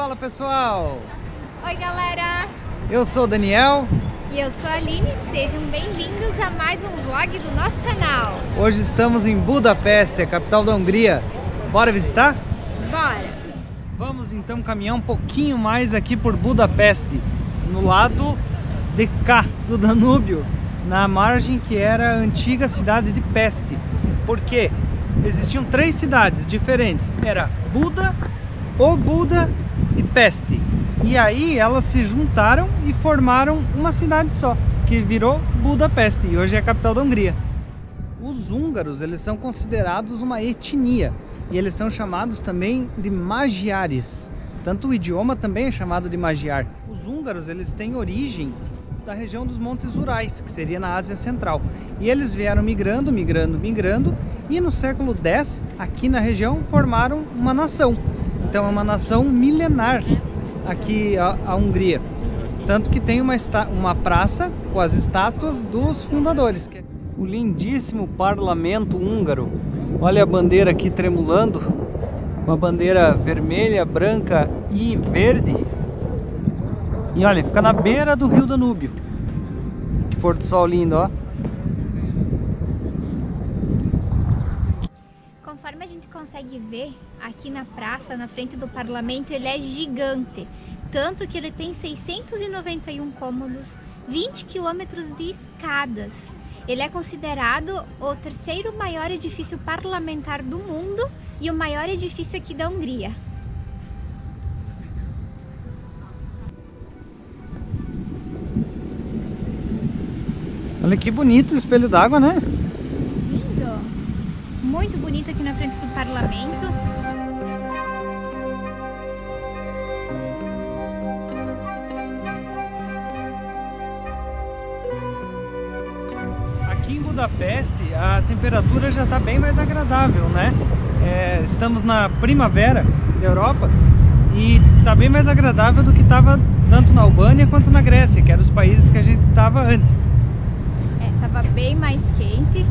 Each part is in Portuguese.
Fala pessoal! Oi galera! Eu sou o Daniel. E eu sou a Aline, sejam bem-vindos a mais um vlog do nosso canal. Hoje estamos em Budapeste, a capital da Hungria. Bora visitar? Bora! Vamos então caminhar um pouquinho mais aqui por Budapeste, no lado de cá do Danúbio, na margem que era a antiga cidade de Peste. Porque existiam três cidades diferentes, era Buda, Óbuda e Peste. E aí elas se juntaram e formaram uma cidade só, que virou Budapeste e hoje é a capital da Hungria. Os húngaros, eles são considerados uma etnia e eles são chamados também de magiares. Tanto o idioma também é chamado de magiar. Os húngaros, eles têm origem da região dos Montes Urais, que seria na Ásia Central. E eles vieram migrando e no século X, aqui na região, formaram uma nação. Então é uma nação milenar aqui a Hungria. Tanto que tem uma praça com as estátuas dos fundadores. O lindíssimo parlamento húngaro. Olha a bandeira aqui tremulando. Uma bandeira vermelha, branca e verde. E olha, fica na beira do rio Danúbio. Que pôr do sol lindo, ó. Conforme a gente consegue ver, aqui na praça, na frente do parlamento, ele é gigante. Tanto que ele tem 691 cômodos, 20 quilômetros de escadas. Ele é considerado o terceiro maior edifício parlamentar do mundo e o maior edifício aqui da Hungria. Olha que bonito o espelho d'água, né? Lindo! Muito bonito aqui na frente do parlamento. Aqui em Budapeste a temperatura já está bem mais agradável, né? Estamos na primavera da Europa e está bem mais agradável do que estava tanto na Albânia quanto na Grécia, que eram os países que a gente estava antes. Tava bem mais quente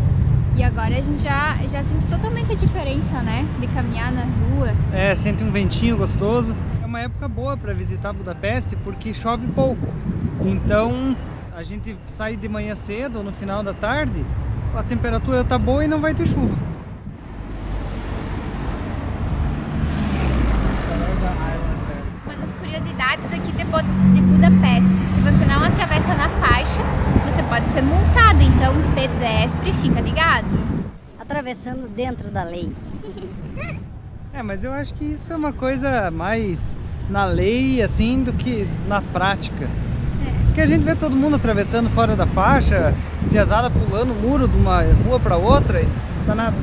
e agora a gente já sente totalmente a diferença, né? De caminhar na rua. Sente um ventinho gostoso. É uma época boa para visitar Budapeste porque chove pouco. Então a gente sai de manhã cedo ou no final da tarde, a temperatura tá boa e não vai ter chuva. Uma das curiosidades aqui de Budapeste, se você não atravessa na faixa, você pode ser multado, então pedestre, fica ligado. Atravessando dentro da lei. Mas eu acho que isso é uma coisa mais na lei assim do que na prática. Porque a gente vê todo mundo atravessando fora da faixa, piazada pulando o muro de uma rua para outra, e não dá nada.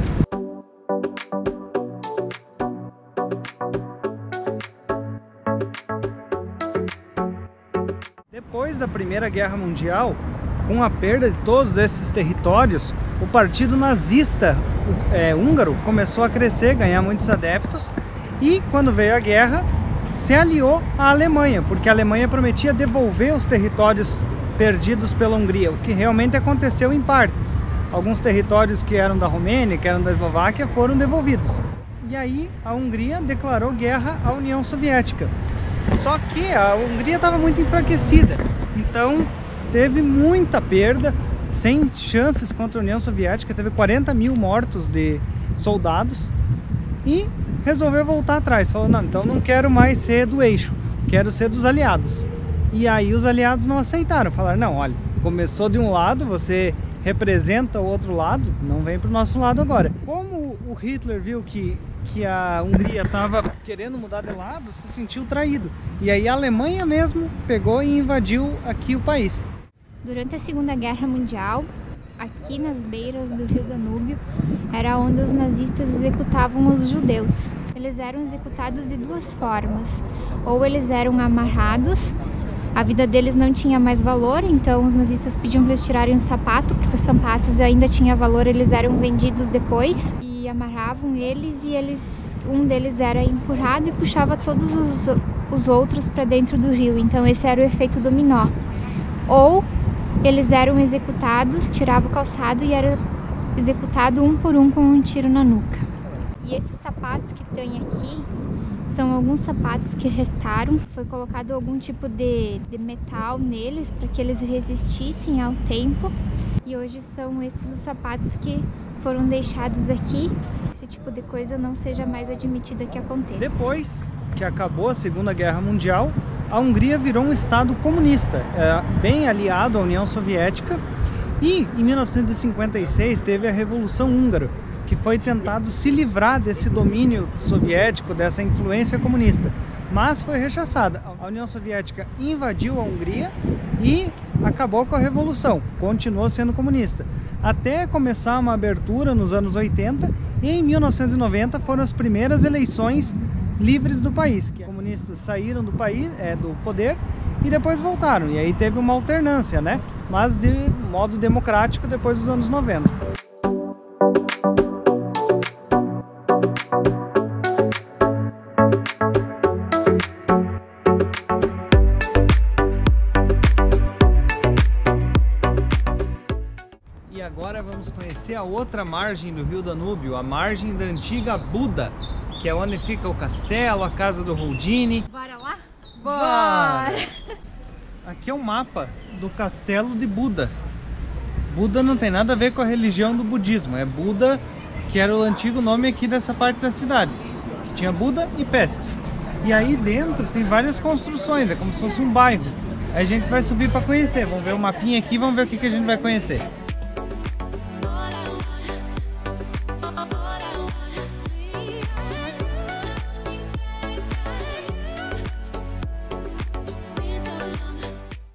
Depois da Primeira Guerra Mundial, com a perda de todos esses territórios, o partido nazista húngaro começou a crescer, ganhar muitos adeptos, e quando veio a guerra, se aliou à Alemanha, porque a Alemanha prometia devolver os territórios perdidos pela Hungria, o que realmente aconteceu em partes. Alguns territórios que eram da Romênia, que eram da Eslováquia, foram devolvidos. E aí a Hungria declarou guerra à União Soviética. Só que a Hungria estava muito enfraquecida, então teve muita perda, sem chances contra a União Soviética, teve 40 mil mortos de soldados e resolveu voltar atrás, falou, não, então não quero mais ser do eixo, quero ser dos aliados. E aí os aliados não aceitaram, falaram, não, olha, começou de um lado, você representa o outro lado, não vem para o nosso lado agora. Como o Hitler viu que a Hungria estava querendo mudar de lado, se sentiu traído. E aí a Alemanha mesmo pegou e invadiu aqui o país. Durante a Segunda Guerra Mundial, aqui nas beiras do rio Danúbio, era onde os nazistas executavam os judeus. Eles eram executados de duas formas. Ou eles eram amarrados, a vida deles não tinha mais valor, então os nazistas pediam para eles tirarem o sapato, porque os sapatos ainda tinham valor, eles eram vendidos depois. E amarravam eles e um deles era empurrado e puxava todos os outros para dentro do rio. Então esse era o efeito dominó. Ou eles eram executados, tirava o calçado e era executado um por um com um tiro na nuca. E esses sapatos que tem aqui São alguns sapatos que restaram, foi colocado algum tipo de metal neles para que eles resistissem ao tempo. E hoje são esses os sapatos que foram deixados aqui. Esse tipo de coisa não seja mais admitida que aconteça. Depois que acabou a Segunda Guerra Mundial, a Hungria virou um estado comunista, bem aliado à União Soviética. E em 1956 teve a Revolução Húngara, que foi tentado se livrar desse domínio soviético, dessa influência comunista, mas foi rechaçada. A União Soviética invadiu a Hungria e acabou com a Revolução, continuou sendo comunista, até começar uma abertura nos anos 80, e em 1990 foram as primeiras eleições livres do país, que os comunistas saíram do país, do poder, e depois voltaram, e aí teve uma alternância, né? Mas de modo democrático depois dos anos 90. E agora vamos conhecer a outra margem do rio Danúbio, a margem da antiga Buda, que é onde fica o castelo, a casa do Houdini. Bora lá? Bora! Aqui é um mapa do castelo de Buda. Buda não tem nada a ver com a religião do budismo, é Buda, que era o antigo nome aqui dessa parte da cidade, que tinha Buda e Pest. E aí dentro tem várias construções, é como se fosse um bairro. Aí a gente vai subir para conhecer, vamos ver o mapinha aqui, vamos ver o que a gente vai conhecer.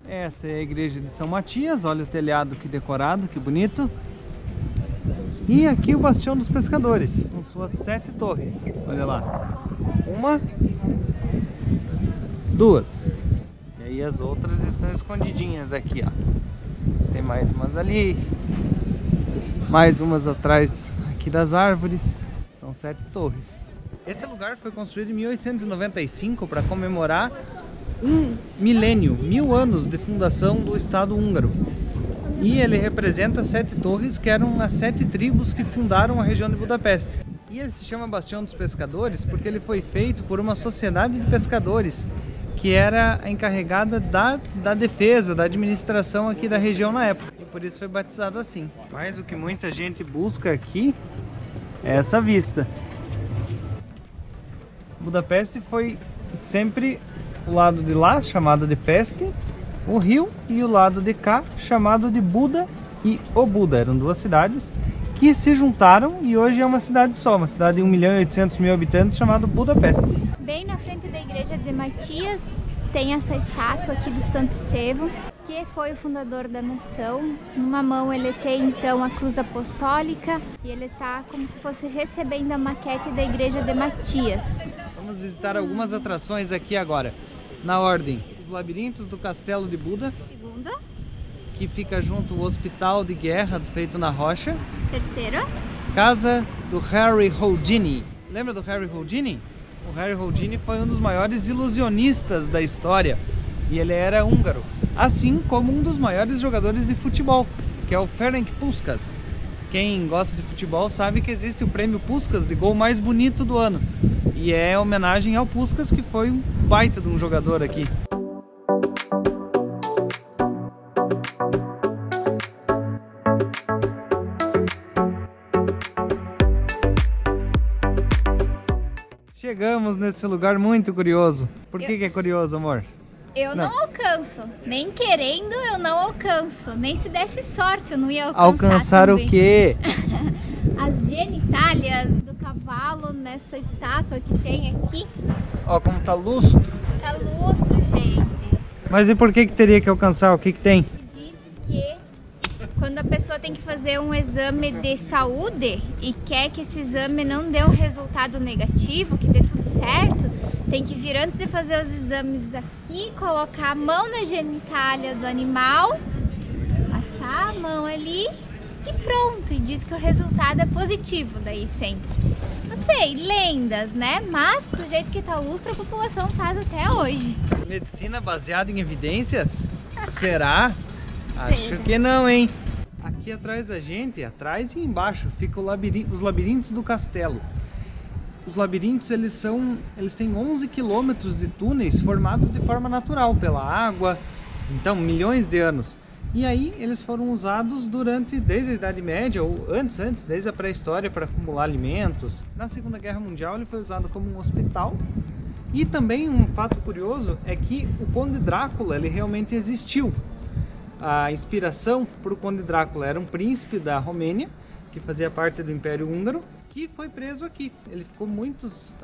Essa é a igreja de São Matias, olha o telhado que decorado, que bonito. E aqui o Bastião dos Pescadores, com suas 7 torres, olha lá. 1, 2. E aí as outras estão escondidinhas aqui, ó. Tem mais umas ali, mais umas atrás aqui das árvores. São 7 torres. Esse lugar foi construído em 1895 para comemorar um milênio, 1000 anos de fundação do Estado húngaro. E ele representa 7 torres, que eram as 7 tribos que fundaram a região de Budapeste. E ele se chama Bastião dos Pescadores porque ele foi feito por uma sociedade de pescadores que era a encarregada da defesa, da administração aqui da região na época. E por isso foi batizado assim. Mas o que muita gente busca aqui é essa vista. Budapeste foi sempre o lado de lá, chamado de Peste, o rio, e o lado de cá, chamado de Buda e o Buda. Eram 2 cidades que se juntaram e hoje é uma cidade só, uma cidade de 1.800.000 habitantes, chamada Budapeste. Bem na frente da igreja de Matias tem essa estátua aqui do Santo Estevão, que foi o fundador da nação. Numa mão ele tem então a cruz apostólica e ele está como se fosse recebendo a maquete da igreja de Matias. Vamos visitar algumas atrações aqui agora, na ordem: os labirintos do Castelo de Buda. Segunda. Que fica junto ao Hospital de Guerra feito na rocha. Terceira. Casa do Harry Houdini. Lembra do Harry Houdini? O Harry Houdini foi um dos maiores ilusionistas da história e ele era húngaro, assim como um dos maiores jogadores de futebol, que é o Ferenc Puskás. Quem gosta de futebol sabe que existe o prêmio Puskás de gol mais bonito do ano. E é homenagem ao Puskás, que foi um baita de um jogador aqui. Chegamos nesse lugar muito curioso. Por que é curioso, amor? Eu não alcanço. Nem querendo, eu não alcanço. Nem se desse sorte, eu não ia alcançar. Alcançar também. O quê? As genitálias do cavalo nessa estátua que tem aqui. Ó, como tá lustro. Tá lustro, gente. Mas e por que teria que alcançar? O que tem? Diz que quando a pessoa tem que fazer um exame de saúde e quer que esse exame não dê um resultado negativo, que dê tudo certo, tem que vir antes de fazer os exames aqui, colocar a mão na genitália do animal, passar a mão ali e pronto. E diz que o resultado é positivo daí sempre. Não sei, lendas, né? Mas do jeito que tá o lustro, a população faz até hoje. Medicina baseada em evidências? Será? Acho que não, hein? Aqui atrás da gente, atrás e embaixo, ficam os labirintos do castelo. Os labirintos eles têm 11 quilômetros de túneis formados de forma natural pela água, então milhões de anos. E aí eles foram usados desde a Idade Média ou antes, desde a pré-história, para acumular alimentos. Na Segunda Guerra Mundial ele foi usado como um hospital. E também um fato curioso é que o Conde Drácula ele realmente existiu. A inspiração para o Conde Drácula era um príncipe da Romênia, que fazia parte do Império Húngaro, que foi preso aqui. Ele ficou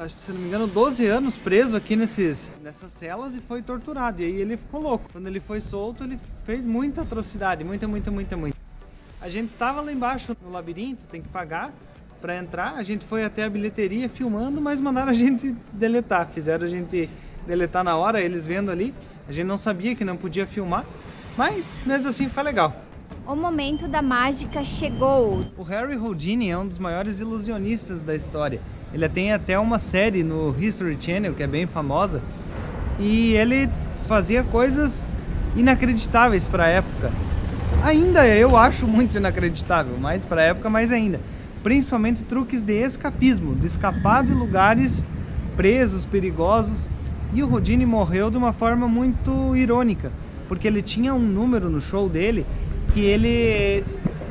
se não me engano, 12 anos preso aqui nessas celas e foi torturado. E aí ele ficou louco. Quando ele foi solto, ele fez muita atrocidade, muita. A gente estava lá embaixo no labirinto, tem que pagar para entrar. A gente foi até a bilheteria filmando, mas mandaram a gente deletar. Fizeram a gente deletar na hora, eles vendo ali. A gente não sabia que não podia filmar, mas mesmo assim foi legal. O momento da mágica chegou. O Harry Houdini é um dos maiores ilusionistas da história. Ele tem até uma série no History Channel, que é bem famosa, e ele fazia coisas inacreditáveis para a época. Ainda eu acho muito inacreditável, mas para a época mais ainda. Principalmente truques de escapismo, de escapar de lugares presos, perigosos. E o Houdini morreu de uma forma muito irônica, porque ele tinha um número no show dele que ele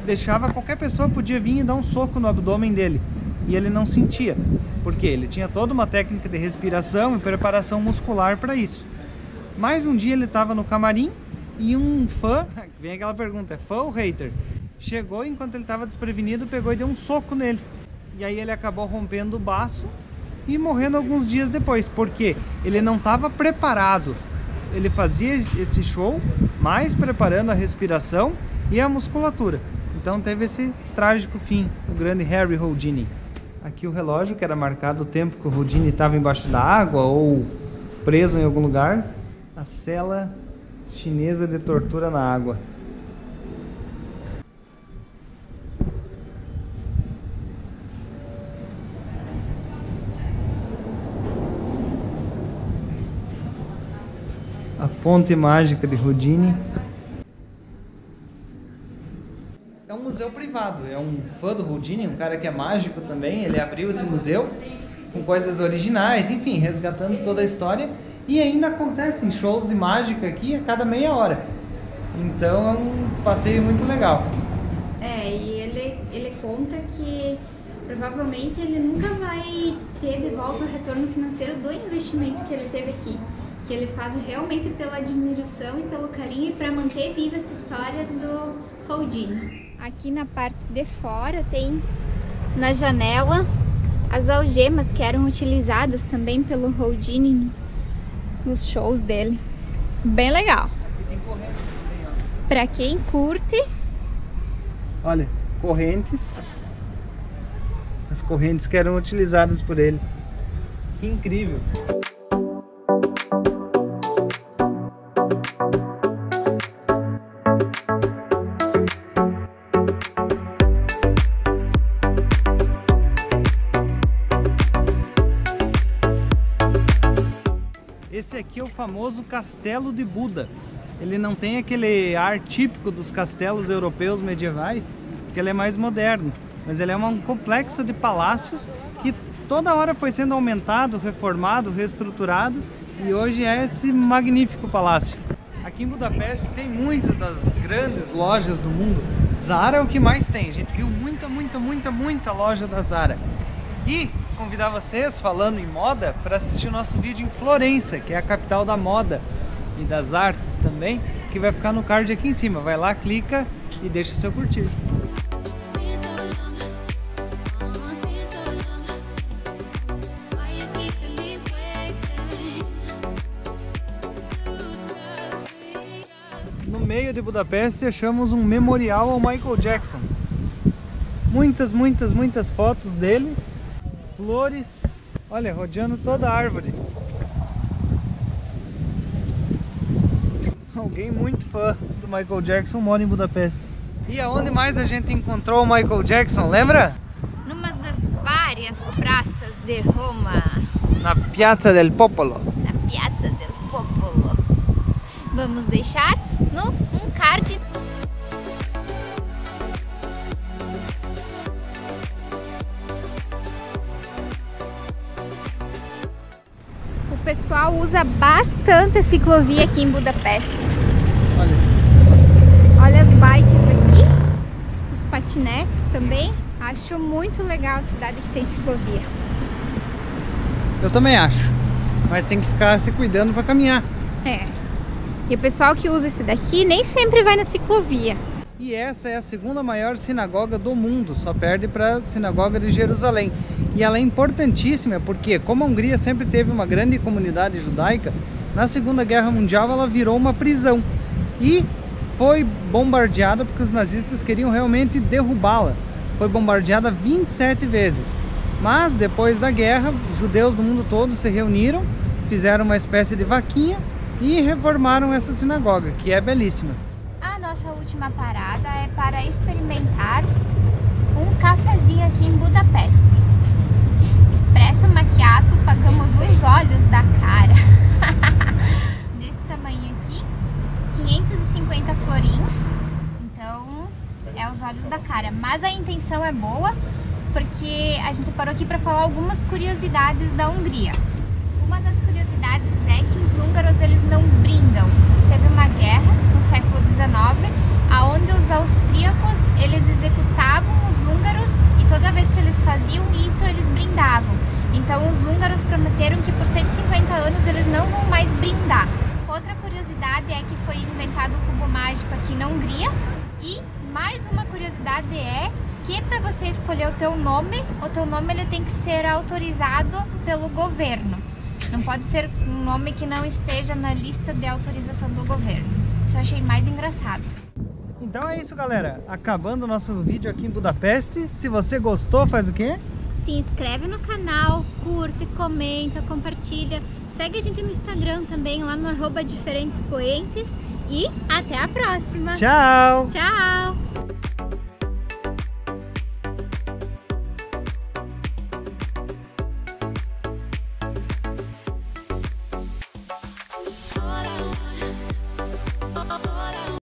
deixava qualquer pessoa podia vir e dar um soco no abdômen dele e ele não sentia, porque ele tinha toda uma técnica de respiração e preparação muscular para isso. Mas um dia ele estava no camarim e um fã, vem aquela pergunta, é fã ou hater? Chegou enquanto ele estava desprevenido, pegou e deu um soco nele. E aí ele acabou rompendo o baço e morrendo alguns dias depois, porque ele não estava preparado. Ele fazia esse show, mais preparando a respiração e a musculatura. Então teve esse trágico fim, o grande Harry Houdini. Aqui o relógio, que era marcado o tempo que o Houdini estava embaixo da água ou preso em algum lugar. A cela chinesa de tortura na água. A fonte mágica de Houdini. É um museu privado, é um fã do Houdini, um cara que é mágico também. Ele abriu esse museu com coisas originais, enfim, resgatando toda a história. E ainda acontecem shows de mágica aqui a cada meia hora. Então é um passeio muito legal. E ele conta que provavelmente ele nunca vai ter de volta o retorno financeiro do investimento que ele teve aqui. Que ele faz realmente pela admiração e pelo carinho e para manter viva essa história do Houdini. Aqui na parte de fora tem na janela as algemas que eram utilizadas também pelo Houdini nos shows dele. Bem legal. Para quem curte. Olha, correntes. As correntes que eram utilizadas por ele. Que incrível. Esse aqui é o famoso Castelo de Buda. Ele não tem aquele ar típico dos castelos europeus medievais, porque ele é mais moderno. Mas ele é um complexo de palácios que toda hora foi sendo aumentado, reformado, reestruturado. E hoje é esse magnífico palácio. Aqui em Budapeste tem muitas das grandes lojas do mundo. Zara é o que mais tem. A gente viu muita loja da Zara. E convidar vocês, falando em moda, para assistir o nosso vídeo em Florença, que é a capital da moda e das artes também, que vai ficar no card aqui em cima. Vai lá, clica e deixa o seu curtir. No meio de Budapeste achamos um memorial ao Michael Jackson. Muitas fotos dele. Flores, olha, rodeando toda a árvore. Alguém muito fã do Michael Jackson mora em Budapeste. E aonde mais a gente encontrou o Michael Jackson, lembra? Numa das várias praças de Roma. Na Piazza del Popolo. Na Piazza del Popolo. Vamos deixar um card. pessoal usa bastante a ciclovia aqui em Budapeste. Olha as bikes aqui, os patinetes também. Acho muito legal a cidade que tem ciclovia. Eu também acho, mas tem que ficar se cuidando para caminhar. É. E o pessoal que usa esse daqui nem sempre vai na ciclovia. E essa é a segunda maior sinagoga do mundo, só perde para a sinagoga de Jerusalém. E ela é importantíssima porque, como a Hungria sempre teve uma grande comunidade judaica, na Segunda Guerra Mundial ela virou uma prisão e foi bombardeada porque os nazistas queriam realmente derrubá-la. Foi bombardeada 27 vezes. Mas depois da guerra, judeus do mundo todo se reuniram, fizeram uma espécie de vaquinha e reformaram essa sinagoga, que é belíssima. A nossa última parada é para experimentar um cafezinho aqui em Budapeste. Espresso macchiato, pagamos os olhos da cara. Desse tamanho aqui, 550 florins. Então, é os olhos da cara. Mas a intenção é boa, porque a gente parou aqui para falar algumas curiosidades da Hungria. Uma das curiosidades é que os húngaros eles não brindam. Teve uma guerra no século XIX, onde os austríacos eles executavam os húngaros e toda vez que eles faziam isso eles brindavam. Então os húngaros prometeram que por 150 anos eles não vão mais brindar. Outra curiosidade é que foi inventado o cubo mágico aqui na Hungria. E mais uma curiosidade é que para você escolher o teu nome ele tem que ser autorizado pelo governo. Não pode ser um nome que não esteja na lista de autorização do governo. Isso eu achei mais engraçado. Então é isso, galera. Acabando o nosso vídeo aqui em Budapeste. Se você gostou, faz o quê? Se inscreve no canal, curte, comenta, compartilha. Segue a gente no Instagram também, lá no @diferentespoentes. E até a próxima. Tchau! Tchau!